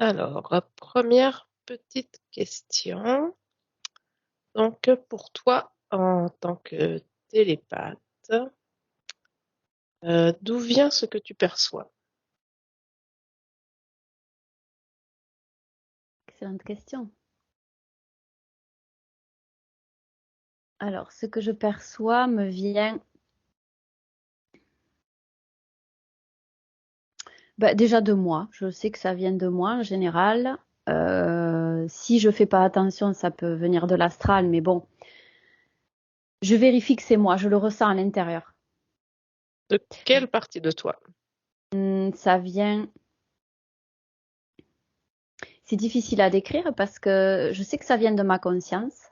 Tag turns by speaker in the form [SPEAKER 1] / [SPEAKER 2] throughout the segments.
[SPEAKER 1] Alors, première petite question. Donc, pour toi, en tant que télépathe, d'où vient ce que tu perçois?
[SPEAKER 2] Excellente question. Alors, ce que je perçois me vient déjà de moi. Je sais que ça vient de moi en général. Si je fais pas attention, ça peut venir de l'astral, mais bon, je vérifie que c'est moi, je le ressens à l'intérieur.
[SPEAKER 1] De quelle partie de toi?
[SPEAKER 2] Ça vient. C'est difficile à décrire parce que je sais que ça vient de ma conscience,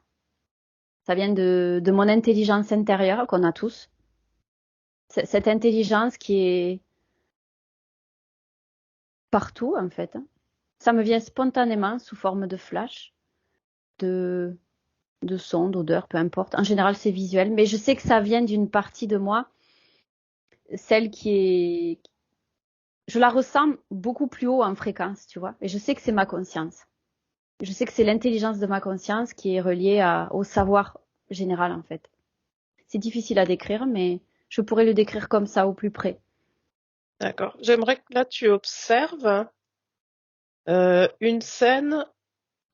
[SPEAKER 2] ça vient de mon intelligence intérieure qu'on a tous. Cette intelligence qui est partout en fait. Ça me vient spontanément sous forme de flash, de, de son, d'odeur, peu importe. En général, c'est visuel, mais je sais que ça vient d'une partie de moi, celle qui est. Je la ressens beaucoup plus haut en fréquence, tu vois. Et je sais que c'est ma conscience. Je sais que c'est l'intelligence de ma conscience qui est reliée au savoir général, en fait. C'est difficile à décrire, mais je pourrais le décrire comme ça, au plus près.
[SPEAKER 1] D'accord. J'aimerais que là, tu observes une scène,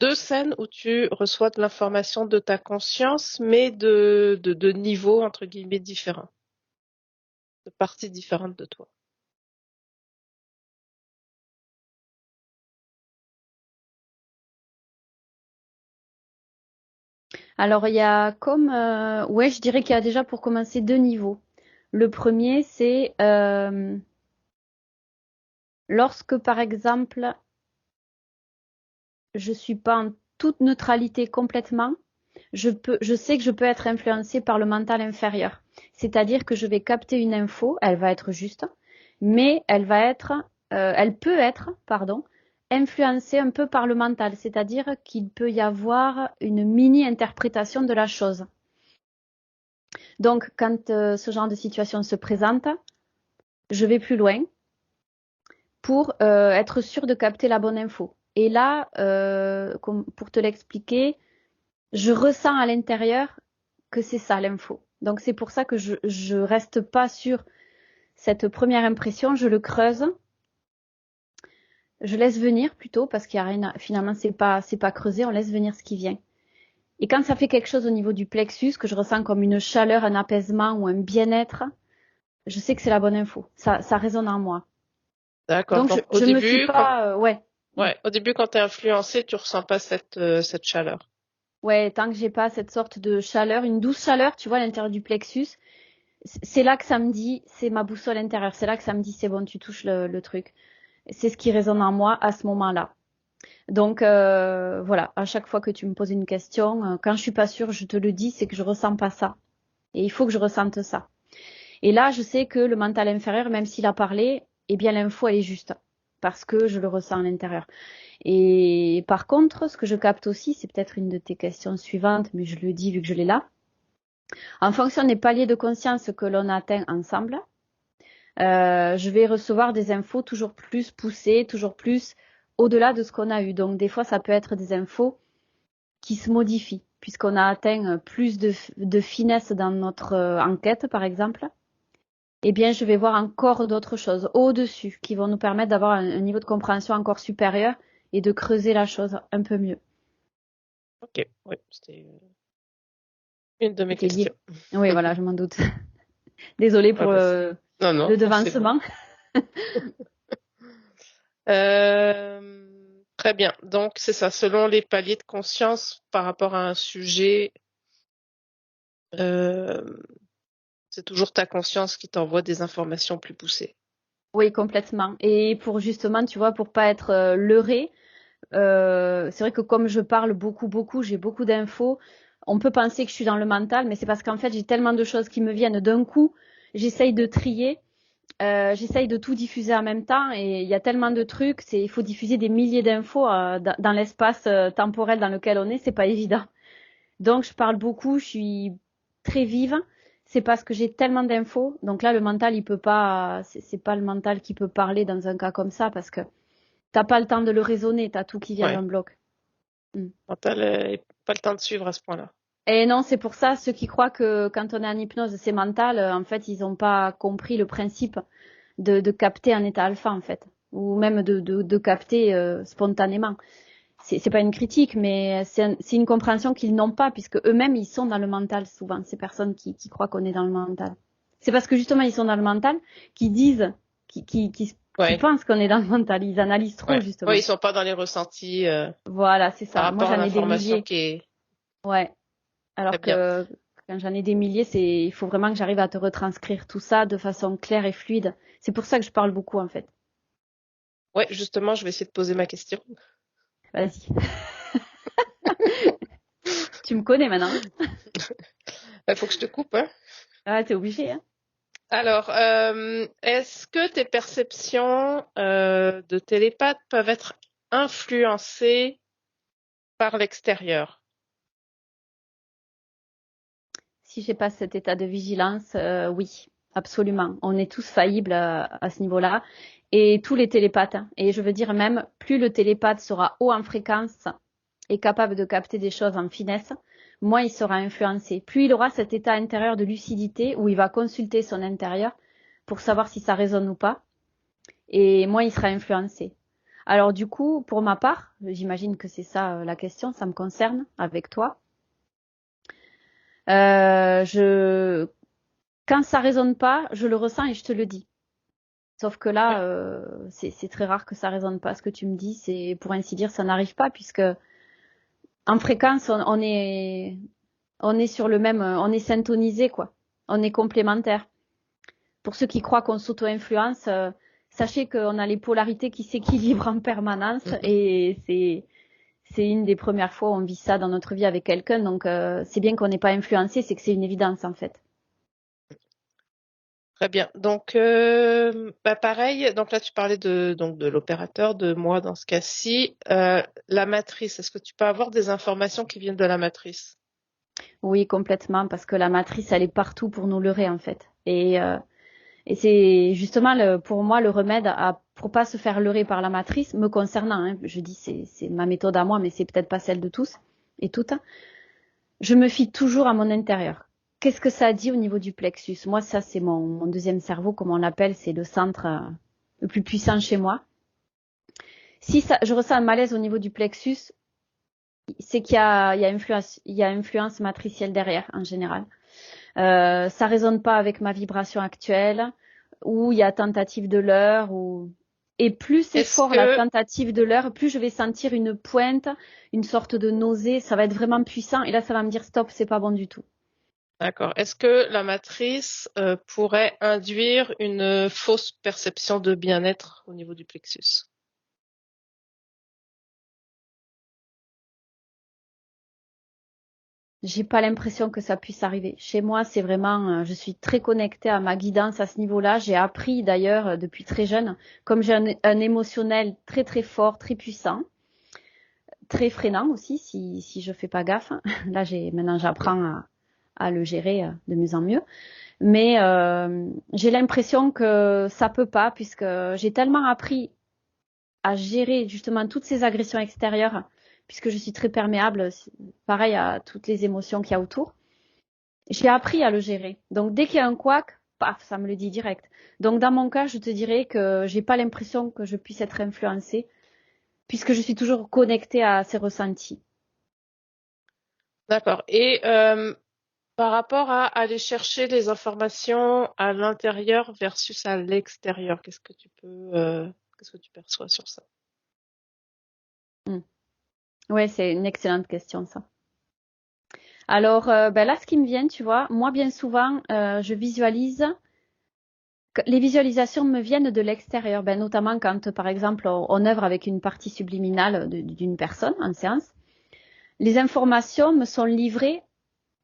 [SPEAKER 1] deux scènes où tu reçois de l'information de ta conscience, mais de niveaux, entre guillemets, différents, de parties différentes de toi.
[SPEAKER 2] Alors, il y a comme. Ouais, je dirais qu'il y a déjà pour commencer deux niveaux. Le premier, c'est lorsque, par exemple, je suis pas en toute neutralité complètement, je sais que je peux être influencée par le mental inférieur. C'est-à-dire que je vais capter une info, elle va être juste, mais elle peut être, pardon, influencée un peu par le mental. C'est-à-dire qu'il peut y avoir une mini-interprétation de la chose. Donc, quand ce genre de situation se présente, je vais plus loin pour être sûr de capter la bonne info. Et là, pour te l'expliquer, je ressens à l'intérieur que c'est ça l'info. Donc c'est pour ça que je reste pas sur cette première impression, je le creuse, je laisse venir plutôt parce qu'il y a rien finalement c'est pas creusé, on laisse venir ce qui vient. Et quand ça fait quelque chose au niveau du plexus que je ressens comme une chaleur, un apaisement ou un bien-être, je sais que c'est la bonne info. Ça résonne en moi.
[SPEAKER 1] D'accord.
[SPEAKER 2] Donc
[SPEAKER 1] Donc, au
[SPEAKER 2] je me fie
[SPEAKER 1] début,
[SPEAKER 2] pas ouais.
[SPEAKER 1] ouais, au début, quand tu es influencé, tu ressens pas cette chaleur.
[SPEAKER 2] Ouais, tant que j'ai pas cette sorte de chaleur, une douce chaleur, tu vois, à l'intérieur du plexus, c'est là que ça me dit, c'est ma boussole intérieure, c'est là que ça me dit, c'est bon, tu touches le truc. C'est ce qui résonne en moi à ce moment-là. Donc voilà, à chaque fois que tu me poses une question, quand je suis pas sûre, je te le dis, c'est que je ressens pas ça. Et il faut que je ressente ça. Et là, je sais que le mental inférieur, même s'il a parlé, eh bien l'info elle est juste parce que je le ressens à l'intérieur. Et par contre, ce que je capte aussi, c'est peut-être une de tes questions suivantes, mais je le dis vu que je l'ai là. En fonction des paliers de conscience que l'on atteint ensemble, je vais recevoir des infos toujours plus poussées, toujours plus au-delà de ce qu'on a eu. Donc des fois, ça peut être des infos qui se modifient, puisqu'on a atteint plus de finesse dans notre enquête, par exemple. Eh bien, je vais voir encore d'autres choses au-dessus qui vont nous permettre d'avoir un niveau de compréhension encore supérieur et de creuser la chose un peu mieux.
[SPEAKER 1] Ok, oui, c'était une de mes
[SPEAKER 2] C'était
[SPEAKER 1] questions.
[SPEAKER 2] lié. Oui, voilà, je m'en doute. Désolée
[SPEAKER 1] Ah
[SPEAKER 2] pour
[SPEAKER 1] bah, non,
[SPEAKER 2] le
[SPEAKER 1] non, c'est bon.
[SPEAKER 2] devancement.
[SPEAKER 1] Très bien. Donc, c'est ça, selon les paliers de conscience par rapport à un sujet, euh, c'est toujours ta conscience qui t'envoie des informations plus poussées.
[SPEAKER 2] Oui, complètement. Et pour justement, tu vois, pour pas être leurré, c'est vrai que comme je parle beaucoup, beaucoup, j'ai beaucoup d'infos. On peut penser que je suis dans le mental, mais c'est parce qu'en fait, j'ai tellement de choses qui me viennent d'un coup. J'essaye de trier, j'essaye de tout diffuser en même temps, et il y a tellement de trucs. Il faut diffuser des milliers d'infos dans l'espace temporel dans lequel on est. C'est pas évident. Donc, je parle beaucoup, je suis très vive. C'est parce que j'ai tellement d'infos. Donc là, le mental, il peut pas. C'est pas le mental qui peut parler dans un cas comme ça parce que t'as pas le temps de le raisonner, t'as tout qui vient
[SPEAKER 1] Ouais.
[SPEAKER 2] d'un bloc. Mm.
[SPEAKER 1] Mental, pas le temps de suivre à ce point-là.
[SPEAKER 2] Et non, c'est pour ça, ceux qui croient que quand on est en hypnose, c'est mental, en fait, ils n'ont pas compris le principe de capter un état alpha, en fait. Ou même de capter spontanément. C'est pas une critique, mais c'est une compréhension qu'ils n'ont pas, puisque eux-mêmes, ils sont dans le mental souvent, ces personnes qui croient qu'on est dans le mental. C'est parce que justement, ils sont dans le mental qu'ils disent, qui
[SPEAKER 1] Ouais,
[SPEAKER 2] pensent qu'on est dans le mental. Ils analysent trop,
[SPEAKER 1] ouais. Ouais,
[SPEAKER 2] justement.
[SPEAKER 1] ils sont pas dans les ressentis
[SPEAKER 2] Voilà, c'est
[SPEAKER 1] par
[SPEAKER 2] ça. Moi,
[SPEAKER 1] rapport à
[SPEAKER 2] j'en ai des
[SPEAKER 1] l'information
[SPEAKER 2] milliers.
[SPEAKER 1] qui est
[SPEAKER 2] Ouais.
[SPEAKER 1] très
[SPEAKER 2] Alors
[SPEAKER 1] bien.
[SPEAKER 2] que quand j'en ai des milliers, il faut vraiment que j'arrive à te retranscrire tout ça de façon claire et fluide. C'est pour ça que je parle beaucoup, en fait.
[SPEAKER 1] Ouais, justement, je vais essayer de poser ma question.
[SPEAKER 2] Vas-y. Tu me connais maintenant.
[SPEAKER 1] Il faut que je te coupe, hein.
[SPEAKER 2] Ah, t'es obligé, hein.
[SPEAKER 1] Alors, est-ce que tes perceptions de télépathe peuvent être influencées par l'extérieur?
[SPEAKER 2] Si j'ai pas cet état de vigilance, oui, absolument. On est tous faillibles à ce niveau-là. Et tous les télépathes, hein. Et je veux dire même, plus le télépathe sera haut en fréquence et capable de capter des choses en finesse, moins il sera influencé. Plus il aura cet état intérieur de lucidité où il va consulter son intérieur pour savoir si ça résonne ou pas, et moins il sera influencé. Alors du coup, pour ma part, j'imagine que c'est ça la question, ça me concerne avec toi. Je Quand ça résonne pas, je le ressens et je te le dis. Sauf que là,
[SPEAKER 1] Ouais.
[SPEAKER 2] c'est très rare que ça résonne pas. Ce que tu me dis, c'est pour ainsi dire, ça n'arrive pas puisque en fréquence, on est sur le même, on est syntonisé quoi. On est complémentaires. Pour ceux qui croient qu'on s'auto-influence, sachez qu'on a les polarités qui s'équilibrent en permanence
[SPEAKER 1] Mhm.
[SPEAKER 2] et c'est une des premières fois où on vit ça dans notre vie avec quelqu'un. Donc c'est bien qu'on n'est pas influencé, c'est que c'est une évidence en fait.
[SPEAKER 1] Très bien. Donc, bah pareil. Donc là, tu parlais de l'opérateur, de moi dans ce cas-ci. La matrice. Est-ce que tu peux avoir des informations qui viennent de la matrice?
[SPEAKER 2] Oui, complètement, parce que la matrice, elle est partout pour nous leurrer, en fait. Et c'est justement pour moi le remède pour pas se faire leurrer par la matrice, me concernant, hein. Je dis c'est ma méthode à moi, mais c'est peut-être pas celle de tous et toutes. Je me fie toujours à mon intérieur. Qu'est-ce que ça dit au niveau du plexus? Moi, ça, c'est mon deuxième cerveau, comme on l'appelle, c'est le centre le plus puissant chez moi. Si ça, je ressens un malaise au niveau du plexus, c'est il y a influence matricielle derrière, en général. Ça résonne pas avec ma vibration actuelle, ou il y a tentative de l'heure, ou et plus c'est
[SPEAKER 1] Est-ce
[SPEAKER 2] fort la
[SPEAKER 1] que,
[SPEAKER 2] tentative de l'heure, plus je vais sentir une pointe, une sorte de nausée, ça va être vraiment puissant, et là ça va me dire stop, c'est pas bon du tout.
[SPEAKER 1] d'accord. Est-ce que la matrice pourrait induire une fausse perception de bien-être au niveau du plexus?
[SPEAKER 2] J'ai pas l'impression que ça puisse arriver. Chez moi, c'est vraiment, je suis très connectée à ma guidance à ce niveau-là. J'ai appris d'ailleurs depuis très jeune, comme j'ai un émotionnel très très fort, très puissant, très freinant aussi si je fais pas gaffe. Là, maintenant j'apprends à le gérer de mieux en mieux. Mais j'ai l'impression que ça peut pas, puisque j'ai tellement appris à gérer justement toutes ces agressions extérieures, puisque je suis très perméable, pareil à toutes les émotions qu'il y a autour. J'ai appris à le gérer. Donc dès qu'il y a un couac, paf, ça me le dit direct. Donc dans mon cas, je te dirais que j'ai pas l'impression que je puisse être influencée, puisque je suis toujours connectée à ces ressentis.
[SPEAKER 1] D'accord. Et par rapport à aller chercher les informations à l'intérieur versus à l'extérieur, qu'est-ce que tu perçois sur ça?
[SPEAKER 2] Hmm. Ouais, c'est une excellente question ça. Alors ben là, ce qui me vient, tu vois, moi bien souvent, je visualise. Les visualisations me viennent de l'extérieur, ben, notamment quand, par exemple, on œuvre avec une partie subliminale d'une personne en séance. Les informations me sont livrées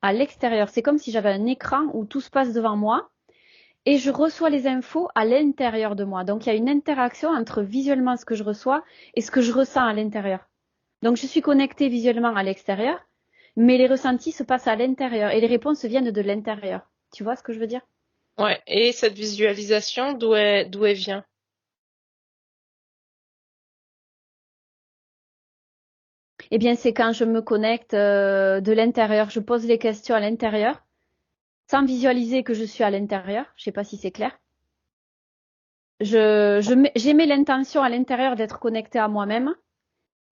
[SPEAKER 2] à l'extérieur. C'est comme si j'avais un écran où tout se passe devant moi et je reçois les infos à l'intérieur de moi. Donc il y a une interaction entre visuellement ce que je reçois et ce que je ressens à l'intérieur. Donc je suis connectée visuellement à l'extérieur, mais les ressentis se passent à l'intérieur et les réponses viennent de l'intérieur. Tu vois ce que je veux dire?
[SPEAKER 1] Ouais. Et cette visualisation, d'où elle vient?
[SPEAKER 2] Eh bien, c'est quand je me connecte de l'intérieur. Je pose les questions à l'intérieur, sans visualiser que je suis à l'intérieur. Je sais pas si c'est clair. J'émets l'intention à l'intérieur d'être connectée à moi-même.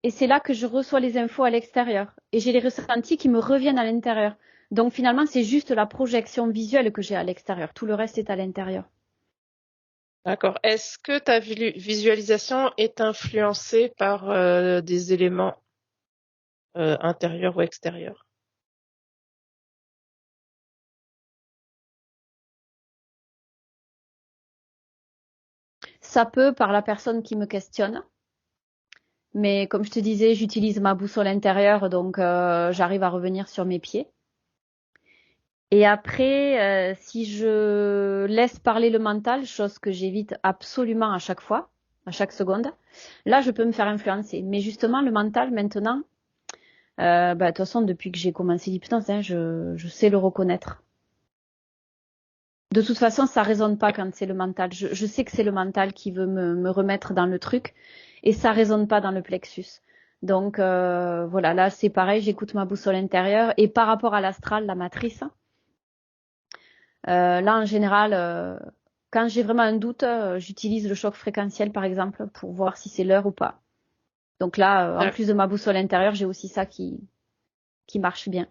[SPEAKER 2] Et c'est là que je reçois les infos à l'extérieur. Et j'ai les ressentis qui me reviennent à l'intérieur. Donc finalement, c'est juste la projection visuelle que j'ai à l'extérieur. Tout le reste est à l'intérieur.
[SPEAKER 1] D'accord. Est-ce que ta visualisation est influencée par des éléments intérieurs ou extérieurs?
[SPEAKER 2] Ça peut par la personne qui me questionne. Mais comme je te disais, j'utilise ma boussole intérieure, donc j'arrive à revenir sur mes pieds. Et après, si je laisse parler le mental, chose que j'évite absolument à chaque fois, à chaque seconde, là je peux me faire influencer. Mais justement, le mental maintenant, de toute façon, depuis que j'ai commencé l'hypnose, hein, je sais le reconnaître. De toute façon, ça résonne pas quand c'est le mental. Je sais que c'est le mental qui veut me remettre dans le truc et ça résonne pas dans le plexus. Donc voilà, là c'est pareil, j'écoute ma boussole intérieure et par rapport à l'astral, la matrice, là en général, quand j'ai vraiment un doute, j'utilise le choc fréquentiel par exemple pour voir si c'est l'heure ou pas. Donc là, en
[SPEAKER 1] D'ac-
[SPEAKER 2] plus de ma boussole intérieure, j'ai aussi ça qui marche bien.